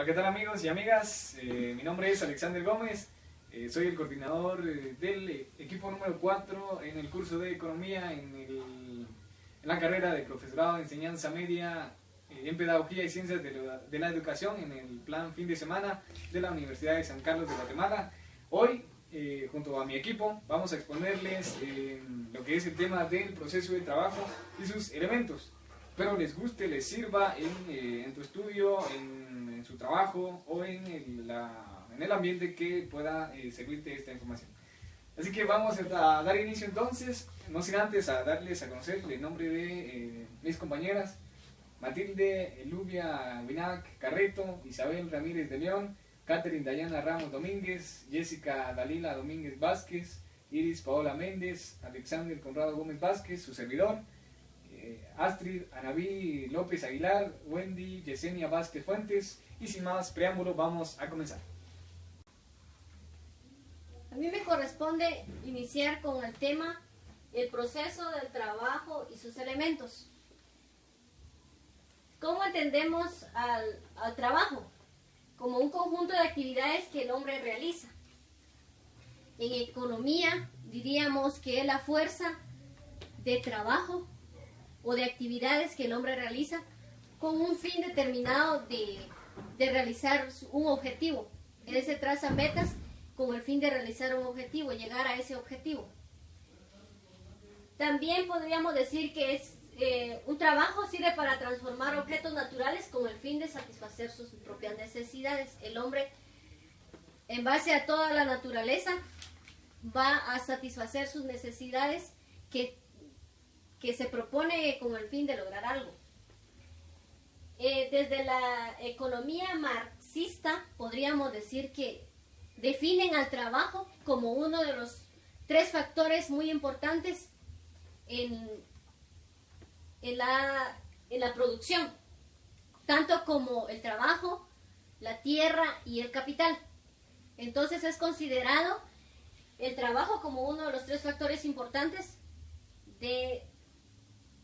Hola, ¿qué tal amigos y amigas? Mi nombre es Alexander Gómez, soy el coordinador del equipo número 4 en el curso de Economía en la carrera de Profesorado de Enseñanza Media en Pedagogía y Ciencias de la Educación en el plan fin de semana de la Universidad de San Carlos de Guatemala. Hoy, junto a mi equipo, vamos a exponerles lo que es el tema del proceso de trabajo y sus elementos. Espero les guste, les sirva en tu estudio, en su trabajo o en el ambiente que pueda servirte esta información. Así que vamos a dar inicio entonces, no sin antes a darles a conocer el nombre de mis compañeras: Matilde Elubia Vinac Carreto, Isabel Ramírez de León, Catherine Dayana Ramos Domínguez, Jessica Dalila Domínguez Vázquez, Iris Paola Méndez, Alexander Conrado Gómez Vázquez, su servidor, Astrid Anabí López Aguilar, Wendy Yesenia Vázquez Fuentes, y sin más preámbulo vamos a comenzar. A mí me corresponde iniciar con el tema el proceso del trabajo y sus elementos. ¿Cómo entendemos al trabajo? Como un conjunto de actividades que el hombre realiza. En economía diríamos que es la fuerza de trabajo o de actividades que el hombre realiza con un fin determinado de realizar un objetivo. Él se traza metas con el fin de realizar un objetivo, llegar a ese objetivo. También podríamos decir que un trabajo sirve para transformar objetos naturales con el fin de satisfacer sus propias necesidades. El hombre, en base a toda la naturaleza, va a satisfacer sus necesidades que se propone con el fin de lograr algo. Desde la economía marxista podríamos decir que definen al trabajo como uno de los 3 factores muy importantes en la producción, tanto como el trabajo, la tierra y el capital. Entonces es considerado el trabajo como uno de los 3 factores importantes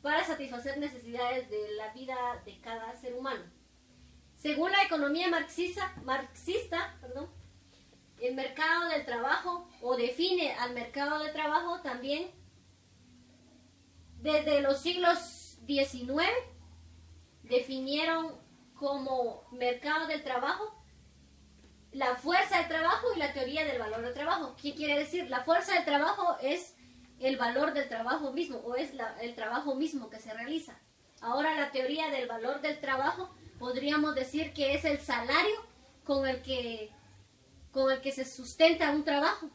para satisfacer necesidades de la vida de cada ser humano. Según la economía marxista, el mercado del trabajo, o define al mercado de trabajo también desde los siglos XIX, definieron como mercado del trabajo la fuerza del trabajo y la teoría del valor del trabajo. ¿Qué quiere decir? La fuerza del trabajo es el valor del trabajo mismo, o es el trabajo mismo que se realiza. Ahora, la teoría del valor del trabajo podríamos decir que es el salario con el que se sustenta un trabajo.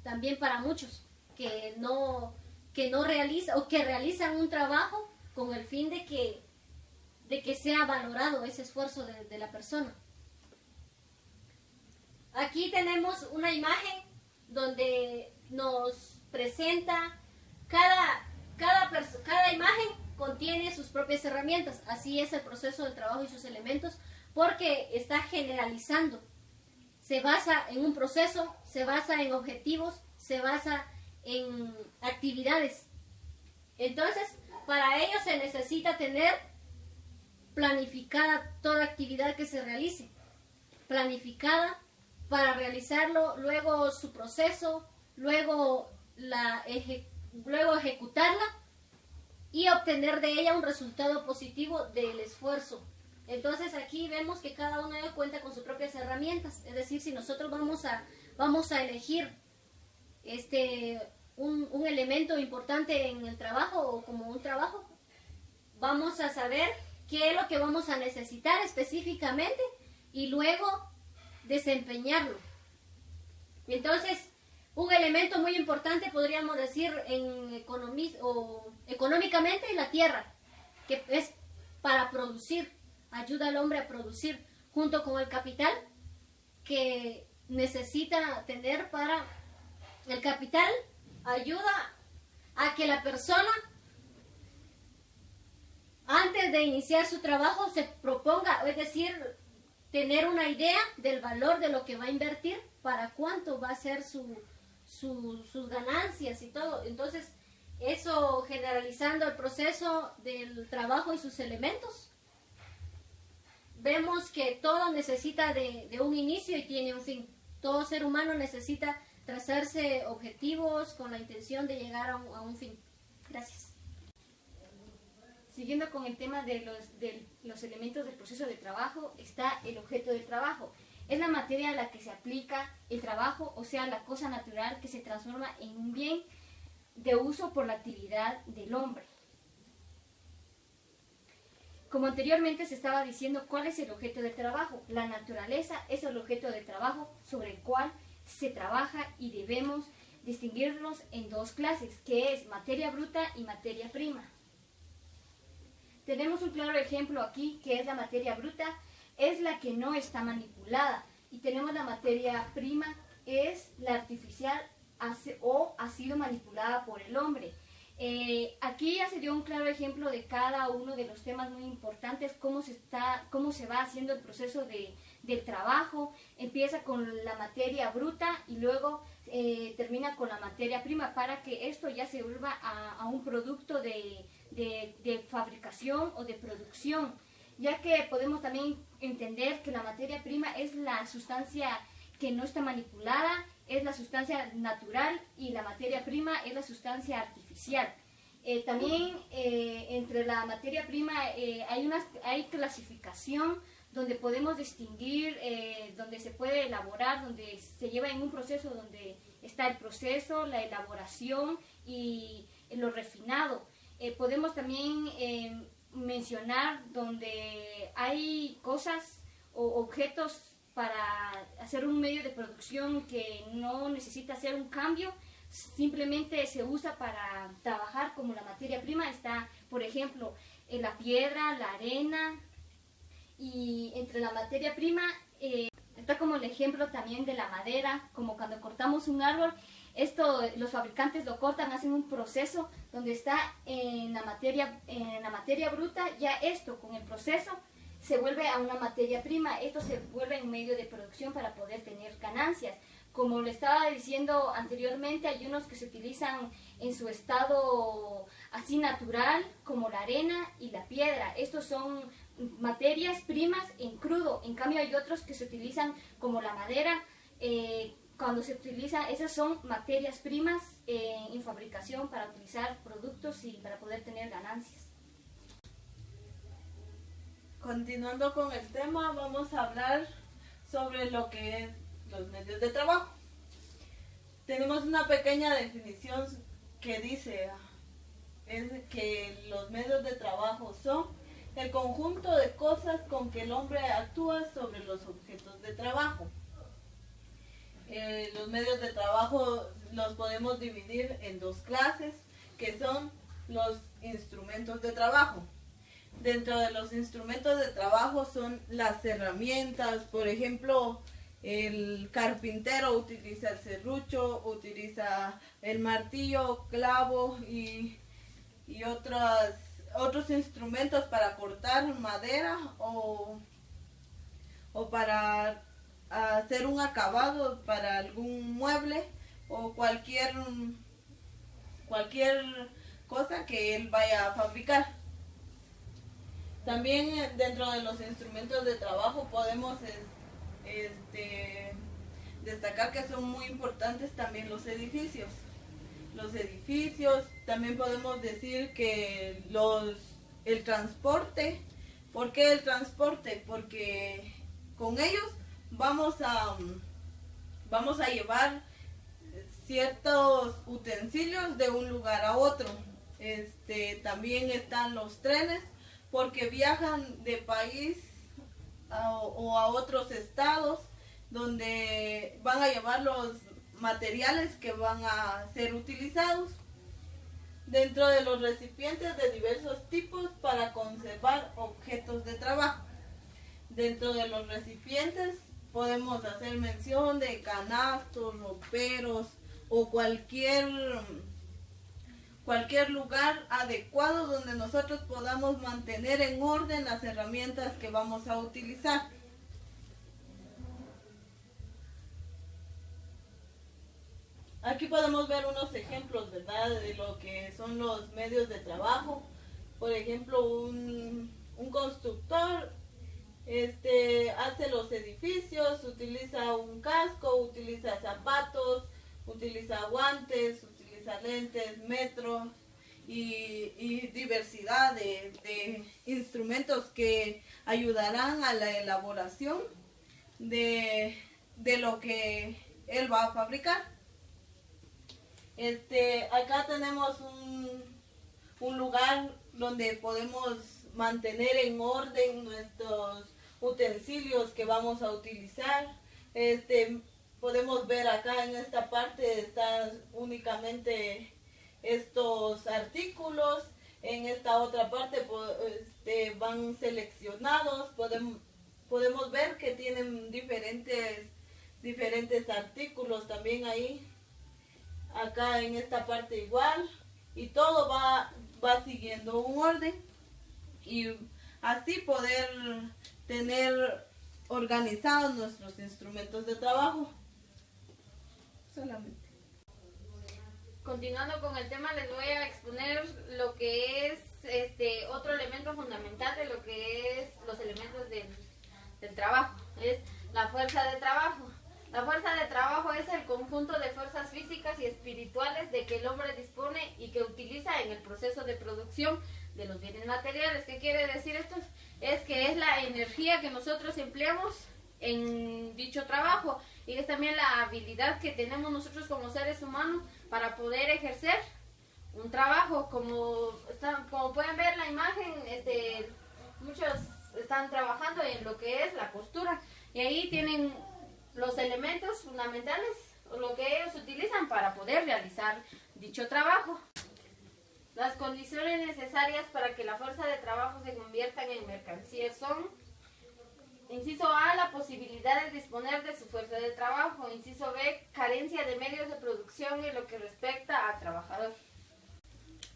También para muchos que no realizan, o que realizan un trabajo con el fin de que sea valorado ese esfuerzo de la persona. Aquí tenemos una imagen donde nos presenta cada imagen contiene sus propias herramientas. Así es el proceso del trabajo y sus elementos, porque está generalizando. Se basa en un proceso, se basa en objetivos, se basa en actividades. Entonces, para ello se necesita tener planificada toda actividad que se realice, planificada para realizarlo, luego su proceso, luego ejecutarla y obtener de ella un resultado positivo del esfuerzo. Entonces aquí vemos que cada uno de ellos cuenta con sus propias herramientas. Es decir, si nosotros vamos a elegir un elemento importante en el trabajo, o como un trabajo, vamos a saber qué es lo que vamos a necesitar específicamente y luego desempeñarlo. Entonces, un elemento muy importante podríamos decir económicamente, la tierra, que es para producir, ayuda al hombre a producir, junto con el capital que necesita tener para... El capital ayuda a que la persona, antes de iniciar su trabajo, se proponga, es decir, tener una idea del valor de lo que va a invertir, para cuánto va a ser sus ganancias y todo. Entonces, eso, generalizando el proceso del trabajo y sus elementos, vemos que todo necesita de un inicio y tiene un fin. Todo ser humano necesita trazarse objetivos con la intención de llegar a un fin. Gracias. Siguiendo con el tema de los elementos del proceso de trabajo, está el objeto del trabajo. Es la materia a la que se aplica el trabajo, o sea, la cosa natural que se transforma en un bien de uso por la actividad del hombre. Como anteriormente se estaba diciendo, ¿cuál es el objeto del trabajo? La naturaleza es el objeto del trabajo sobre el cual se trabaja y debemos distinguirlos en dos clases, que es materia bruta y materia prima. Tenemos un claro ejemplo aquí, que es la materia bruta, es la que no está manipulada. Y tenemos la materia prima, es la artificial o ha sido manipulada por el hombre. Aquí ya se dio un claro ejemplo de cada uno de los temas muy importantes, cómo se va haciendo el proceso del trabajo. Empieza con la materia bruta y luego termina con la materia prima para que esto ya se vuelva a un producto de fabricación o de producción, ya que podemos también entender que la materia prima es la sustancia que no está manipulada, es la sustancia natural, y la materia prima es la sustancia artificial. También entre la materia prima hay clasificación donde podemos distinguir, donde se puede elaborar, donde se lleva en un proceso donde está el proceso, la elaboración y lo refinado. Podemos también mencionar donde hay cosas o objetos para hacer un medio de producción que no necesita hacer un cambio, simplemente se usa para trabajar como la materia prima. Está, por ejemplo, la piedra, la arena, y entre la materia prima está como el ejemplo también de la madera, como cuando cortamos un árbol. Esto los fabricantes lo cortan, hacen un proceso donde está en la materia bruta. Ya esto con el proceso se vuelve a una materia prima. Esto se vuelve un medio de producción para poder tener ganancias. Como le estaba diciendo anteriormente, hay unos que se utilizan en su estado así natural, como la arena y la piedra. Estos son materias primas en crudo. En cambio hay otros que se utilizan como la madera. Cuando se utiliza, esas son materias primas en fabricación para utilizar productos y para poder tener ganancias. Continuando con el tema, vamos a hablar sobre lo que es los medios de trabajo. Tenemos una pequeña definición que dice que los medios de trabajo son el conjunto de cosas con que el hombre actúa sobre los objetos de trabajo. Los medios de trabajo los podemos dividir en dos clases, que son los instrumentos de trabajo. Dentro de los instrumentos de trabajo son las herramientas. Por ejemplo, el carpintero utiliza el serrucho, utiliza el martillo, clavo y otros instrumentos para cortar madera o para hacer un acabado para algún mueble o cualquier cosa que él vaya a fabricar. También dentro de los instrumentos de trabajo podemos destacar que son muy importantes también los edificios. También podemos decir que el transporte. ¿Por qué el transporte? Porque con ellos vamos a llevar ciertos utensilios de un lugar a otro. También están los trenes, porque viajan de país o a otros estados donde van a llevar los materiales que van a ser utilizados. Dentro de los recipientes de diversos tipos para conservar objetos de trabajo. Dentro de los recipientes podemos hacer mención de canastos, roperos o cualquier lugar adecuado donde nosotros podamos mantener en orden las herramientas que vamos a utilizar. Aquí podemos ver unos ejemplos, ¿verdad?, de lo que son los medios de trabajo. Por ejemplo, un constructor hace los edificios, utiliza un casco, utiliza zapatos, utiliza guantes, utiliza lentes, metro y diversidad de instrumentos que ayudarán a la elaboración de lo que él va a fabricar. Acá tenemos un lugar donde podemos mantener en orden nuestros utensilios que vamos a utilizar. Podemos ver acá en esta parte están únicamente estos artículos, en esta otra parte van seleccionados, podemos ver que tienen diferentes artículos también ahí, acá en esta parte igual, y todo va siguiendo un orden y así poder tener organizados nuestros instrumentos de trabajo. Solamente. Continuando con el tema, les voy a exponer lo que es otro elemento fundamental de lo que es los elementos del trabajo, es la fuerza de trabajo. La fuerza de trabajo es el conjunto de fuerzas físicas y espirituales de que el hombre dispone y que utiliza en el proceso de producción de los bienes materiales. ¿Qué quiere decir esto? Es que es la energía que nosotros empleamos en dicho trabajo y es también la habilidad que tenemos nosotros como seres humanos para poder ejercer un trabajo. Como pueden ver la imagen, muchos están trabajando en lo que es la costura y ahí tienen los elementos fundamentales o lo que ellos utilizan para poder realizar dicho trabajo. Las condiciones necesarias para que la fuerza de trabajo se convierta en mercancía son: inciso A, la posibilidad de disponer de su fuerza de trabajo. Inciso B, carencia de medios de producción en lo que respecta al trabajador.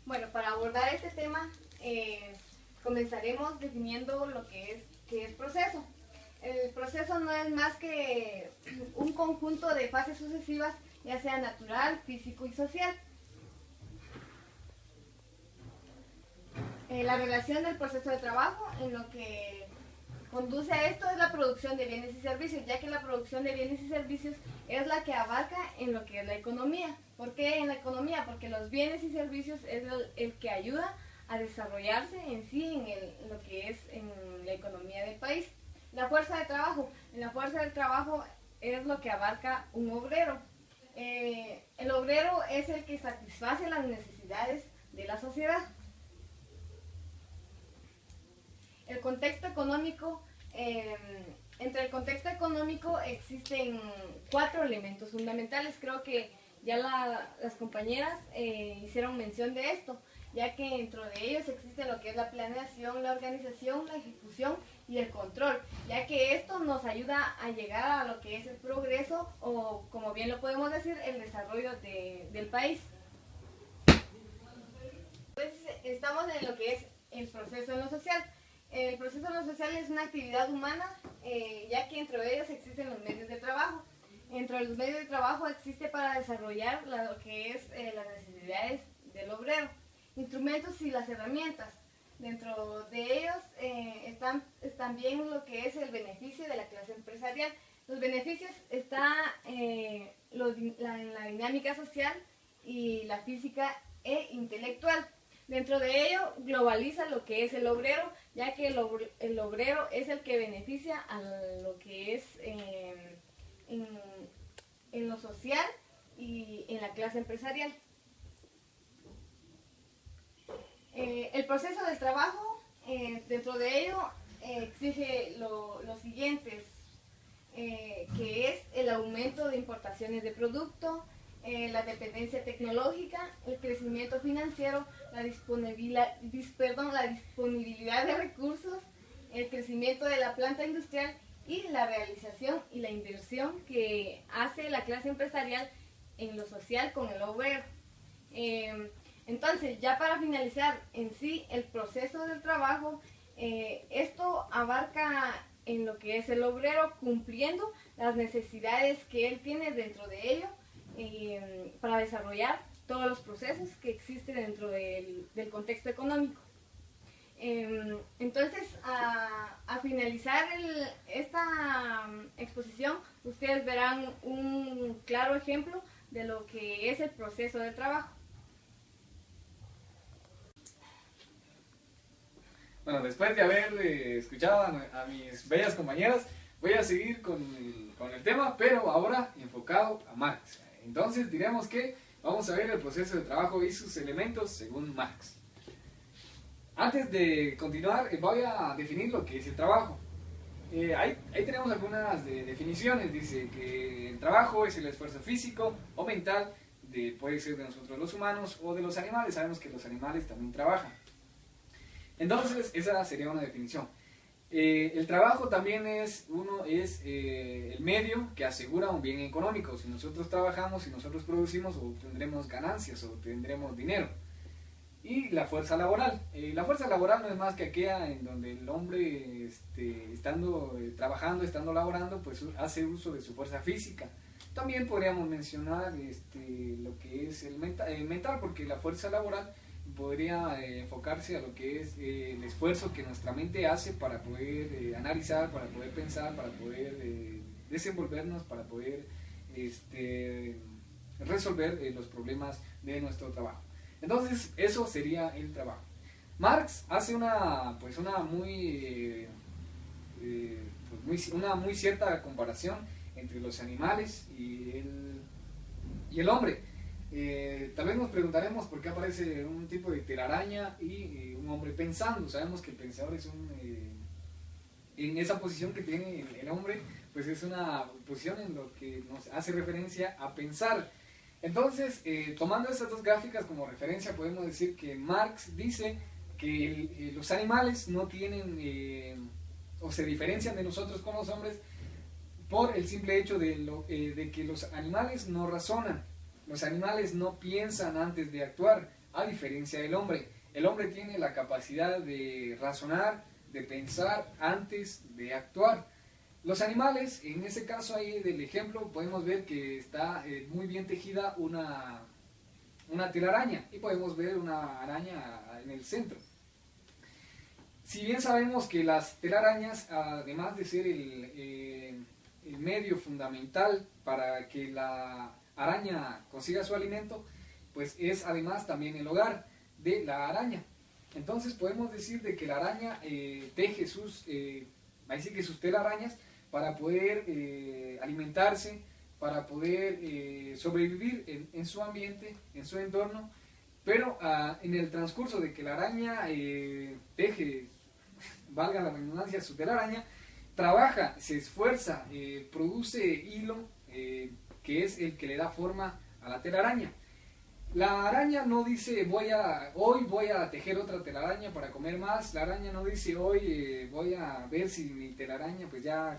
Bueno, para abordar este tema, comenzaremos definiendo lo que es proceso. El proceso no es más que un conjunto de fases sucesivas, ya sea natural, físico y social. La relación del proceso de trabajo en lo que conduce a esto es la producción de bienes y servicios, ya que la producción de bienes y servicios es la que abarca en lo que es la economía. ¿Por qué en la economía? Porque los bienes y servicios es el que ayuda a desarrollarse en sí en lo que es en la economía del país. La fuerza de trabajo. En la fuerza de trabajo es lo que abarca un obrero. El obrero es el que satisface las necesidades de la sociedad. El contexto económico, entre el contexto económico existen 4 elementos fundamentales. Creo que ya las compañeras hicieron mención de esto, ya que dentro de ellos existe lo que es la planeación, la organización, la ejecución y el control, ya que esto nos ayuda a llegar a lo que es el progreso o, como bien lo podemos decir, el desarrollo del país. Entonces, estamos en lo que es el proceso en lo social. El proceso en lo social es una actividad humana, ya que entre ellos existen los medios de trabajo. Entre los medios de trabajo existe para desarrollar lo que es las necesidades del obrero, instrumentos y las herramientas. Dentro de ellos están bien lo que es el beneficio de la clase empresarial. Los beneficios están en la dinámica social y la física e intelectual. Dentro de ello globaliza lo que es el obrero, ya que el obrero es el que beneficia a lo que es en lo social y en la clase empresarial. El proceso del trabajo, dentro de ello exige los siguientes, que es el aumento de importaciones de producto, la dependencia tecnológica, el crecimiento financiero, la disponibilidad de recursos, el crecimiento de la planta industrial y la realización y la inversión que hace la clase empresarial en lo social con el obrero. Entonces, ya para finalizar en sí el proceso del trabajo, esto abarca en lo que es el obrero cumpliendo las necesidades que él tiene dentro de ello para desarrollar todos los procesos que existen dentro del contexto económico. Entonces, a finalizar esta exposición, ustedes verán un claro ejemplo de lo que es el proceso de trabajo. Bueno, después de haber escuchado a mis bellas compañeras, voy a seguir con el tema, pero ahora enfocado a Marx. Entonces diremos que vamos a ver el proceso de trabajo y sus elementos según Marx. Antes de continuar, voy a definir lo que es el trabajo. Ahí tenemos algunas definiciones. Dice que el trabajo es el esfuerzo físico o mental, puede ser de nosotros los humanos o de los animales. Sabemos que los animales también trabajan. Entonces, esa sería una definición. El trabajo también es el medio que asegura un bien económico. Si nosotros trabajamos, si nosotros producimos, obtendremos ganancias, obtendremos dinero. Y la fuerza laboral. La fuerza laboral no es más que aquella en donde el hombre, estando trabajando, estando laborando, pues hace uso de su fuerza física. También podríamos mencionar lo que es el mental, porque la fuerza laboral podría enfocarse a lo que es el esfuerzo que nuestra mente hace para poder analizar, para poder pensar, para poder desenvolvernos, para poder resolver los problemas de nuestro trabajo. Entonces, eso sería el trabajo. Marx hace una muy cierta comparación entre los animales y el hombre. Tal vez nos preguntaremos por qué aparece un tipo de telaraña y un hombre pensando. Sabemos que el pensador es en esa posición que tiene el hombre, pues es una posición en lo que nos hace referencia a pensar. Entonces, tomando estas dos gráficas como referencia, podemos decir que Marx dice que los animales no tienen o se diferencian de nosotros con los hombres por el simple hecho de que los animales no razonan, los animales no piensan antes de actuar, a diferencia del hombre. El hombre tiene la capacidad de razonar, de pensar antes de actuar. Los animales, en ese caso ahí del ejemplo, podemos ver que está muy bien tejida una telaraña y podemos ver una araña en el centro. Si bien sabemos que las telarañas, además de ser el medio fundamental para que la araña consiga su alimento, pues es además también el hogar de la araña. Entonces podemos decir de que la araña teje sus telarañas para poder alimentarse, para poder sobrevivir en su ambiente, en su entorno, pero en el transcurso de que la araña teje, valga la redundancia, su telaraña, trabaja, se esfuerza, produce hilo, que es el que le da forma a la telaraña. La araña no dice hoy voy a tejer otra telaraña para comer más. La araña no dice hoy voy a ver si mi telaraña pues ya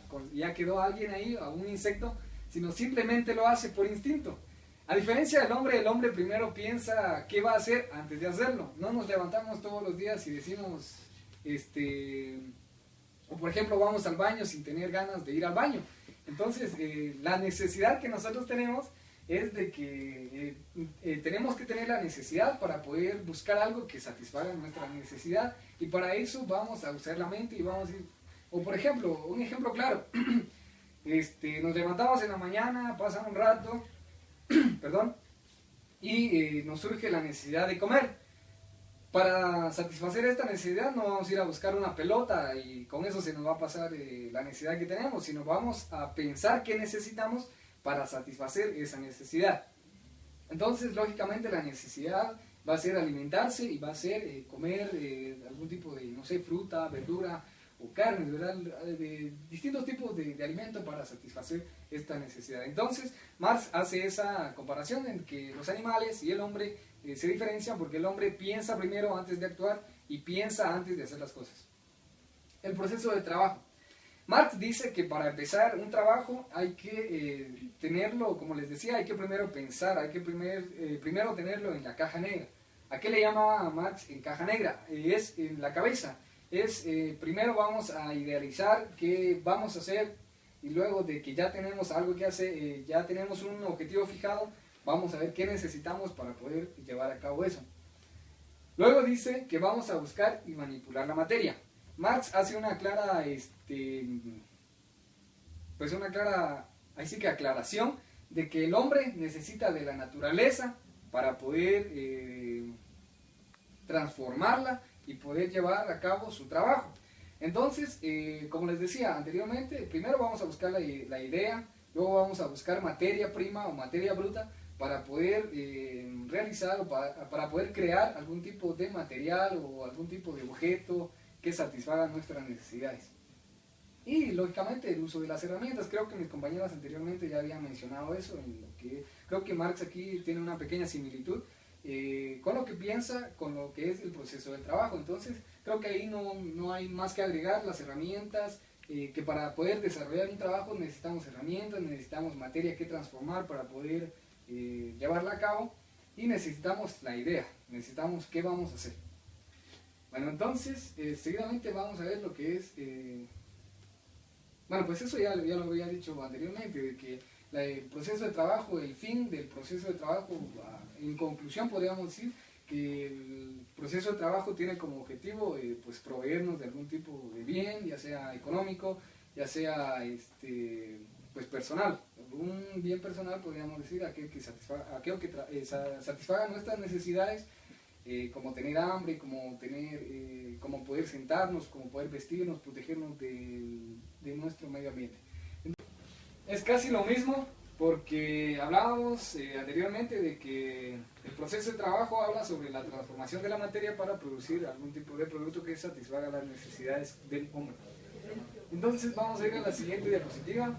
quedó alguien ahí, a un insecto, sino simplemente lo hace por instinto. A diferencia del hombre, el hombre primero piensa qué va a hacer antes de hacerlo. No nos levantamos todos los días y decimos, o por ejemplo vamos al baño sin tener ganas de ir al baño. Entonces la necesidad que nosotros tenemos es de que tenemos que tener la necesidad para poder buscar algo que satisfaga nuestra necesidad, y para eso vamos a usar la mente y vamos a ir, o por ejemplo, un ejemplo claro, nos levantamos en la mañana, pasa un rato, perdón, y nos surge la necesidad de comer. Para satisfacer esta necesidad no vamos a ir a buscar una pelota y con eso se nos va a pasar la necesidad que tenemos, sino vamos a pensar qué necesitamos para satisfacer esa necesidad. Entonces, lógicamente, la necesidad va a ser alimentarse y va a ser comer algún tipo de, no sé, fruta, verdura o carne, ¿verdad? De distintos tipos de alimentos para satisfacer esta necesidad. Entonces, Marx hace esa comparación en que los animales y el hombre se diferencian porque el hombre piensa primero antes de actuar y piensa antes de hacer las cosas. El proceso de trabajo. Marx dice que para empezar un trabajo hay que tenerlo, como les decía, hay que primero pensar, hay que primero tenerlo en la caja negra. ¿A qué le llama Marx en caja negra? Es en la cabeza. Primero vamos a idealizar qué vamos a hacer y luego de que ya tenemos algo que hacer, ya tenemos un objetivo fijado, vamos a ver qué necesitamos para poder llevar a cabo eso. Luego dice que vamos a buscar y manipular la materia. Marx hace una clara, ahí sí que aclaración de que el hombre necesita de la naturaleza para poder transformarla y poder llevar a cabo su trabajo. Entonces, como les decía anteriormente, primero vamos a buscar la idea, luego vamos a buscar materia prima o materia bruta para poder realizar o para poder crear algún tipo de material o algún tipo de objeto que satisfaga nuestras necesidades. Y lógicamente el uso de las herramientas, creo que mis compañeras anteriormente ya habían mencionado eso, en lo que creo que Marx aquí tiene una pequeña similitud con lo que piensa, con lo que es el proceso del trabajo. Entonces creo que ahí no hay más que agregar las herramientas, que para poder desarrollar un trabajo necesitamos herramientas, necesitamos materia que transformar para poder llevarla a cabo, y necesitamos la idea, necesitamos qué vamos a hacer. Bueno, entonces seguidamente vamos a ver lo que es bueno, pues eso ya lo había dicho anteriormente, de que el proceso de trabajo, el fin del proceso de trabajo, en conclusión podríamos decir que el proceso de trabajo tiene como objetivo pues proveernos de algún tipo de bien, ya sea económico, ya sea pues personal. Un bien personal podríamos decir aquello que satisfaga nuestras necesidades, como tener hambre, como poder sentarnos, como poder vestirnos, protegernos de nuestro medio ambiente. Es casi lo mismo, porque hablábamos anteriormente de que el proceso de trabajo habla sobre la transformación de la materia para producir algún tipo de producto que satisfaga las necesidades del hombre. Entonces vamos a ir a la siguiente diapositiva,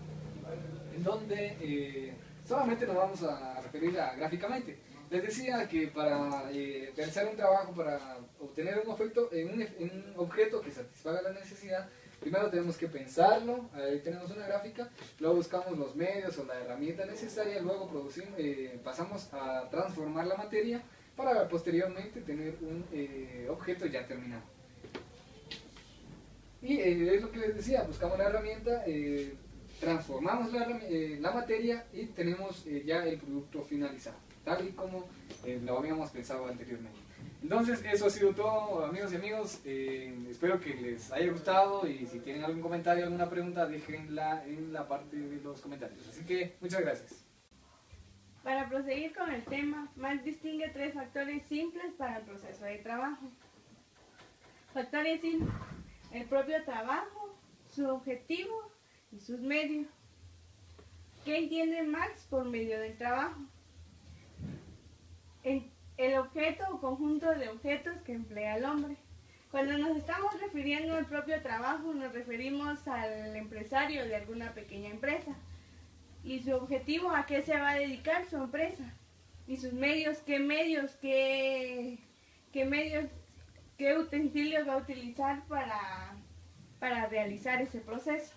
en donde solamente nos vamos a referir gráficamente. Les decía que para realizar un trabajo, para obtener un objeto que satisfaga la necesidad, primero tenemos que pensarlo, ahí tenemos una gráfica, luego buscamos los medios o la herramienta necesaria, luego pasamos a transformar la materia para posteriormente tener un objeto ya terminado. Y es lo que les decía, buscamos la herramienta, transformamos la materia y tenemos ya el producto finalizado, tal y como lo habíamos pensado anteriormente. Entonces eso ha sido todo, amigos y amigos. Espero que les haya gustado, y si tienen algún comentario, alguna pregunta, déjenla en la parte de los comentarios. Así que muchas gracias. Para proseguir con el tema, Marx distingue 3 factores simples para el proceso de trabajo. Factores simples: el propio trabajo, su objetivo y sus medios. ¿Qué entiende Marx por medio del trabajo? El objeto o conjunto de objetos que emplea el hombre. Cuando nos estamos refiriendo al propio trabajo, nos referimos al empresario de alguna pequeña empresa. Y su objetivo, ¿a qué se va a dedicar su empresa? Y sus medios, qué utensilios va a utilizar para realizar ese proceso.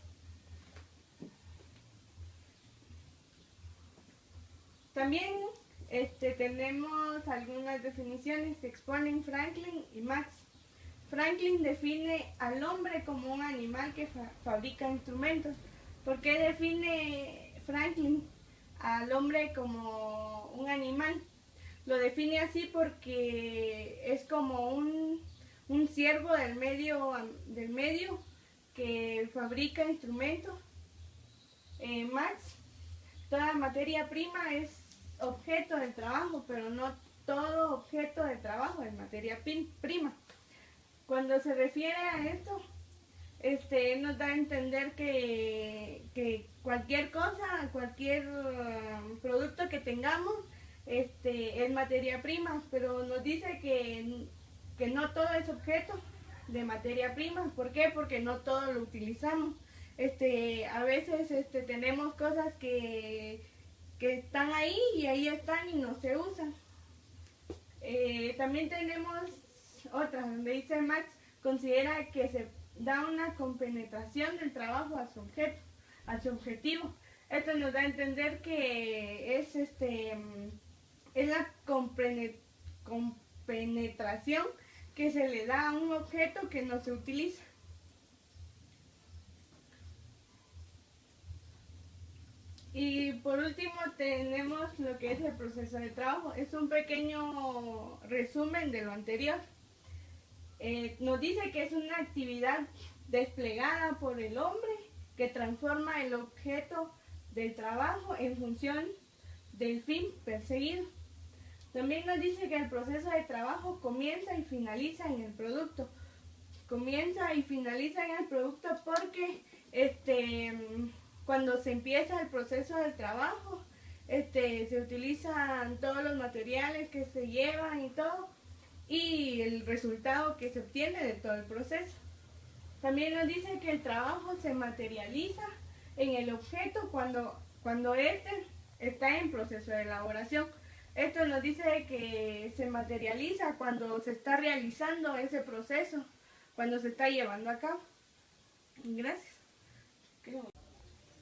También tenemos algunas definiciones que exponen Franklin y Marx. Franklin define al hombre como un animal que fabrica instrumentos. ¿Por qué define Franklin al hombre como un animal? Lo define así porque es como un siervo del medio que fabrica instrumentos. Marx, toda materia prima es objeto del trabajo, pero no todo objeto de trabajo es materia prima. Cuando se refiere a esto, nos da a entender que cualquier cosa, cualquier producto que tengamos es materia prima, pero nos dice que no todo es objeto de materia prima. ¿Por qué? Porque no todo lo utilizamos. A veces tenemos cosas que están ahí y ahí están y no se usan. También tenemos otras donde dice Marx, considera que se da una compenetración del trabajo a su objetivo. Esto nos da a entender que es la compenetración que se le da a un objeto que no se utiliza. Y por último tenemos lo que es el proceso de trabajo. Es un pequeño resumen de lo anterior. nos dice que es una actividad desplegada por el hombre que transforma el objeto del trabajo en función del fin perseguido. También nos dice que el proceso de trabajo comienza y finaliza en el producto. Comienza y finaliza en el producto porque cuando se empieza el proceso del trabajo, se utilizan todos los materiales que se llevan y todo, y el resultado que se obtiene de todo el proceso. También nos dice que el trabajo se materializa en el objeto cuando éste está en proceso de elaboración. Esto nos dice que se materializa cuando se está realizando ese proceso, cuando se está llevando a cabo. Gracias.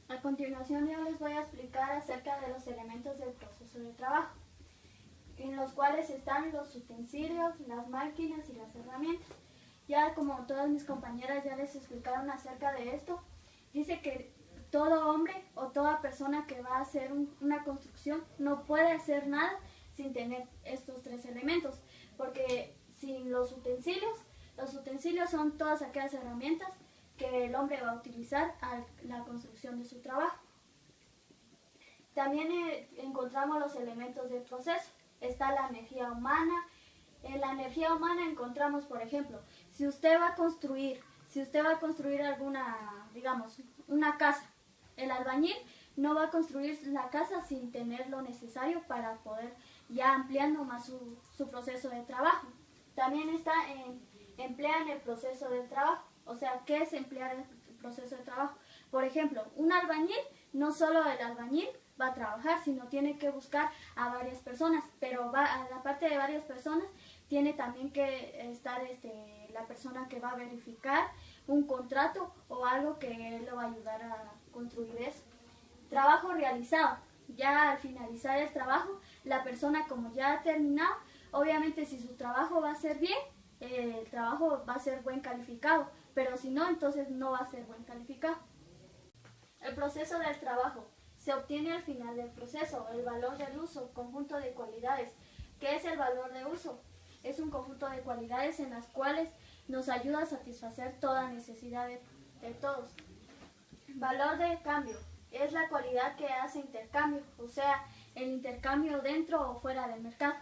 A continuación yo les voy a explicar acerca de los elementos del proceso de trabajo, en los cuales están los utensilios, las máquinas y las herramientas. Ya como todas mis compañeras ya les explicaron acerca de esto, dice que todo hombre o toda persona que va a hacer una construcción no puede hacer nada sin tener estos tres elementos, porque sin los utensilios son todas aquellas herramientas que el hombre va a utilizar a la construcción de su trabajo. También encontramos los elementos del proceso. Está la energía humana. En la energía humana encontramos, por ejemplo, si usted va a construir alguna, digamos, una casa, el albañil no va a construir la casa sin tener lo necesario para poder ya ampliando más su proceso de trabajo. También está emplean el proceso del trabajo. O sea, ¿qué es emplear el proceso de trabajo? Por ejemplo, un albañil, no solo el albañil va a trabajar, sino tiene que buscar a varias personas, pero aparte de varias personas, tiene también que estar la persona que va a verificar un contrato o algo que lo va a ayudar a construir eso. Trabajo realizado. Ya al finalizar el trabajo, la persona como ya ha terminado, obviamente si su trabajo va a ser bien, el trabajo va a ser buen calificado, pero si no, entonces no va a ser buen calificado. El proceso del trabajo. Se obtiene al final del proceso el valor del uso, conjunto de cualidades. ¿Qué es el valor de uso? Es un conjunto de cualidades en las cuales nos ayuda a satisfacer toda necesidad de todos. Valor de cambio. Es la cualidad que hace intercambio, o sea, el intercambio dentro o fuera del mercado.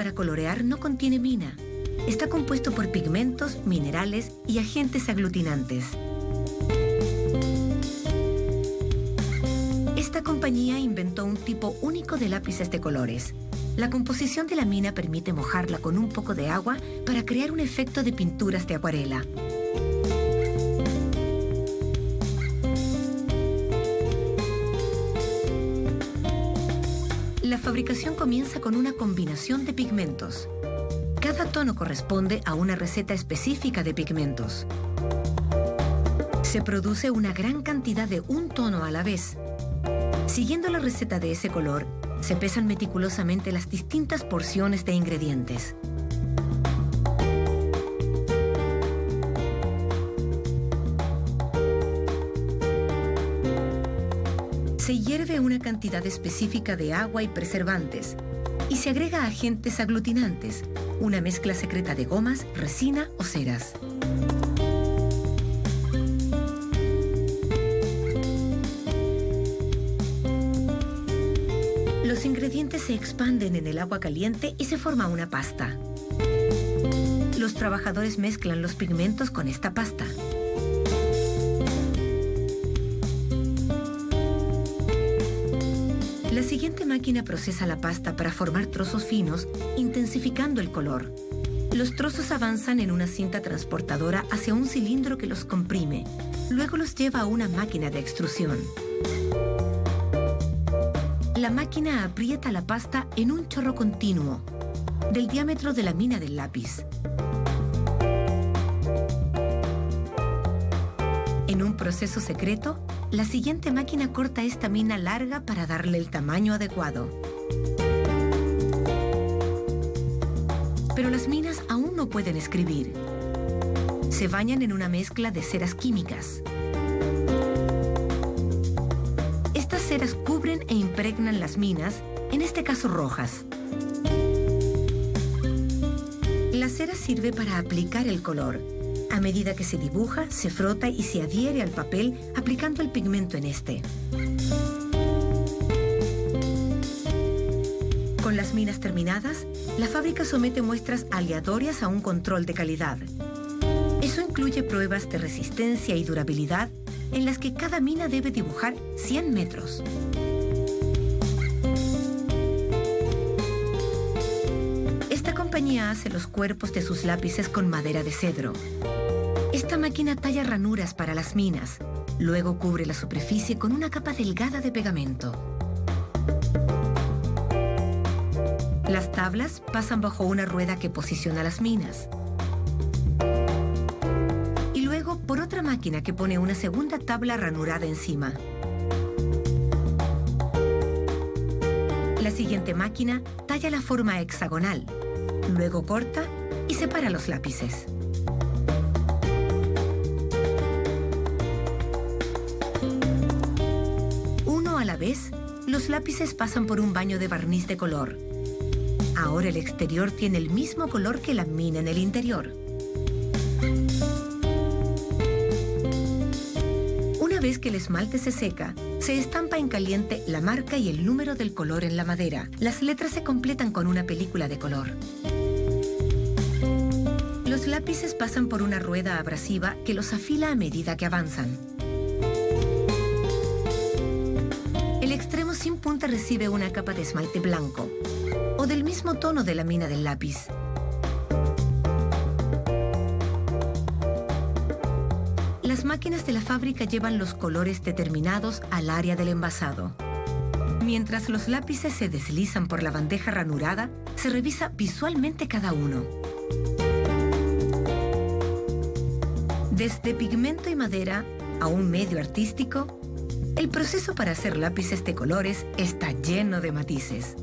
para colorear no contiene mina. Está compuesto por pigmentos, minerales y agentes aglutinantes. Esta compañía inventó un tipo único de lápices de colores. La composición de la mina permite mojarla con un poco de agua para crear un efecto de pinturas de acuarela. La fabricación comienza con una combinación de pigmentos. Cada tono corresponde a una receta específica de pigmentos. Se produce una gran cantidad de un tono a la vez. Siguiendo la receta de ese color, se pesan meticulosamente las distintas porciones de ingredientes. Se hierve una cantidad específica de agua y preservantes y se agrega agentes aglutinantes, una mezcla secreta de gomas, resina o ceras. Los ingredientes se expanden en el agua caliente y se forma una pasta. Los trabajadores mezclan los pigmentos con esta pasta. La siguiente máquina procesa la pasta para formar trozos finos, intensificando el color. Los trozos avanzan en una cinta transportadora hacia un cilindro que los comprime. Luego los lleva a una máquina de extrusión. La máquina aprieta la pasta en un chorro continuo, del diámetro de la mina del lápiz. En un proceso secreto, la siguiente máquina corta esta mina larga para darle el tamaño adecuado. Pero las minas aún no pueden escribir. Se bañan en una mezcla de ceras químicas. Estas ceras cubren e impregnan las minas, en este caso rojas. La cera sirve para aplicar el color. A medida que se dibuja, se frota y se adhiere al papel aplicando el pigmento en este. Con las minas terminadas, la fábrica somete muestras aleatorias a un control de calidad. Eso incluye pruebas de resistencia y durabilidad en las que cada mina debe dibujar 100 metros. Esta compañía hace los cuerpos de sus lápices con madera de cedro. Esta máquina talla ranuras para las minas. Luego cubre la superficie con una capa delgada de pegamento. Las tablas pasan bajo una rueda que posiciona las minas. Y luego por otra máquina que pone una segunda tabla ranurada encima. La siguiente máquina talla la forma hexagonal. Luego corta y separa los lápices. Uno a la vez, los lápices pasan por un baño de barniz de color. Ahora el exterior tiene el mismo color que la mina en el interior. Una vez que el esmalte se seca, se estampa en caliente la marca y el número del color en la madera. Las letras se completan con una película de color. Los lápices pasan por una rueda abrasiva que los afila a medida que avanzan. El extremo sin punta recibe una capa de esmalte blanco, o del mismo tono de la mina del lápiz. Las máquinas de la fábrica llevan los colores determinados al área del envasado. Mientras los lápices se deslizan por la bandeja ranurada, se revisa visualmente cada uno. Desde pigmento y madera a un medio artístico, el proceso para hacer lápices de colores está lleno de matices.